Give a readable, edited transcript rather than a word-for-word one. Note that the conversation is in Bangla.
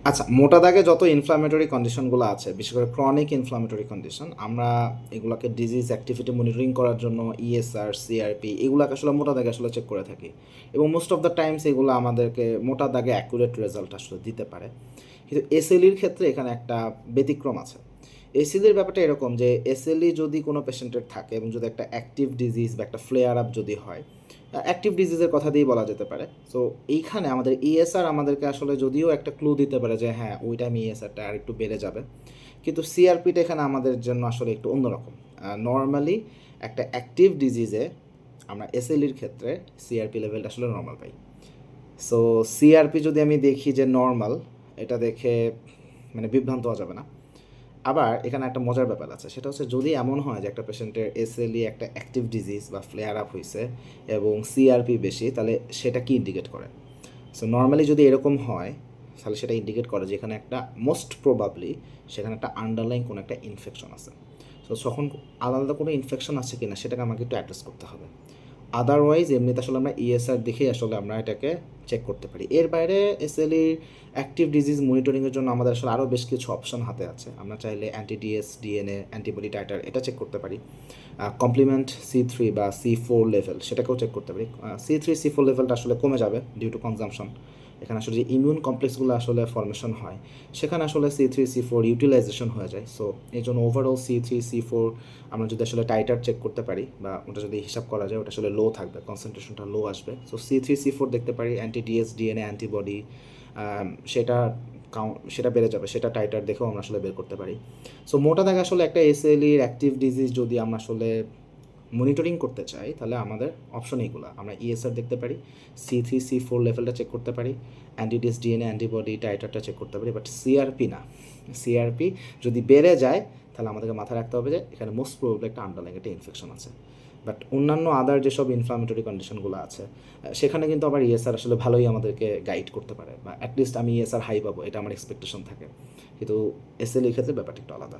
আচ্ছা, মোটা দাগে যত ইনফ্লামেটরি কন্ডিশনগুলো আছে, বিশেষ করে ক্রনিক ইনফ্লামেটরি কন্ডিশন, আমরা এগুলোকে ডিজিজ অ্যাক্টিভিটি মনিটরিং করার জন্য ইএসআর, সিআরপি এগুলোকে আসলে মোটা দাগে আসলে চেক করে থাকি, এবং মোস্ট অফ দ্য টাইমস এগুলো আমাদেরকে মোটা দাগে অ্যাকুরেট রেজাল্ট আসলে দিতে পারে। কিন্তু এসএলইর ক্ষেত্রে এখানে একটা ব্যতিক্রম আছে। এসএলইর ব্যাপারটা এরকম যে এসএলই যদি কোনো পেশেন্টের থাকে এবং যদি একটা অ্যাক্টিভ ডিজিজ বা একটা ফ্লেয়ার আপ যদি হয়, অ্যাক্টিভ ডিজিজের কথা দিয়েই বলা যেতে পারে। সো এইখানে আমাদের ইএসআর আমাদেরকে আসলে যদিও একটা ক্লু দিতে পারে যে হ্যাঁ ওই টাইম ইএসআরটা আর একটু বেড়ে যাবে, কিন্তু সিআরপিটা এখানে আমাদের জন্য আসলে একটু অন্যরকম। নর্মালি একটা অ্যাক্টিভ ডিজিজে আমরা এসএলইর ক্ষেত্রে সিআরপি লেভেলটা আসলে নর্মাল পাই। সো সিআরপি যদি আমি দেখি যে নর্মাল, এটা দেখে মানে বিভ্রান্ত হওয়া যাবে না। আবার এখানে একটা মজার ব্যাপার আছে, সেটা হচ্ছে যদি এমন হয় যে একটা পেশেন্টের এসএলই একটা অ্যাক্টিভ ডিজিজ বা ফ্লেয়ার আপ হয়েছে এবং সিআরপি বেশি, তাহলে সেটা কি ইন্ডিকেট করে? সো নর্মালি যদি এরকম হয়, তাহলে সেটা ইন্ডিকেট করে যে এখানে একটা মোস্ট প্রবাবলি সেখানে একটা আন্ডারলাইন কোনো একটা ইনফেকশন আছে। সো তখন আলাদা কোনো ইনফেকশন আছে কিনা সেটাকে আমাকে একটু অ্যাড্রেস করতে হবে। আদারওয়াইজ এমনিতে আসলে আমরা ইএসআর দেখেই আসলে আমরা এটাকে চেক করতে পারি। এর বাইরে এসএলই অ্যাক্টিভ ডিজিজ মনিটরিংয়ের জন্য আমাদের আসলে আরও বেশ কিছু অপশন হাতে আছে। আমরা চাইলে অ্যান্টিডিএস, ডিএনএ, অ্যান্টিবডি টাইটার এটা চেক করতে পারি। কমপ্লিমেন্ট সি3 বা সি4 লেভেল সেটাকেও চেক করতে পারি। সি3 সি4 লেভেলটা আসলে কমে যাবে ডিউ টু কনজাম্পশন। এখানে আসলে যে ইমিউন কমপ্লেক্সগুলো আসলে ফর্মেশন হয়, সেখানে আসলে সি3 সি4 ইউটিলাইজেশন হয়ে যায়। সো এই জন্য ওভারঅল সি3 সি4 আমরা যদি আসলে টাইটার চেক করতে পারি বা ওটা যদি হিসাব করা যায়, ওটা আসলে লো থাকবে, কনসেন্ট্রেশনটা লো আসবে। সো সি3 সি4 দেখতে পারি, অ্যান্টিডিএস, ডিএনএ, অ্যান্টিবডি সেটা সেটা বেড়ে যাবে, সেটা টাইটার দেখেও আমরা আসলে বের করতে পারি। সো মোটা দাগে আসলে একটা এসএলইর অ্যাক্টিভ ডিজিজ যদি আমরা আসলে মনিটরিং করতে চাই, তাহলে আমাদের অপশন এইগুলো। আমরা ইএসআর দেখতে পারি, সি3 সি4 লেভেলটা চেক করতে পারি, অ্যান্টিডিএস, ডিএনএ, অ্যান্টিবডি টাইটারটা চেক করতে পারি, বাট সিআরপি না। সিআরপি যদি বেড়ে যায়, তাহলে আমাদেরকে মাথায় রাখতে হবে যে এখানে মোস্ট প্রবাবলি একটা আন্ডারলাইন একটা ইনফেকশন আছে। বাট অন্যান্য আদার যেসব ইনফ্লামেটরি কন্ডিশনগুলো আছে, সেখানে কিন্তু আবার ইএসআর আসলে ভালোই আমাদেরকে গাইড করতে পারে, বা অ্যাটলিস্ট আমি ইএসআর হাই পাবো এটা আমার এক্সপেকটেশন থাকে। কিন্তু এসএলইর ক্ষেত্রে ব্যাপারটা একটু আলাদা।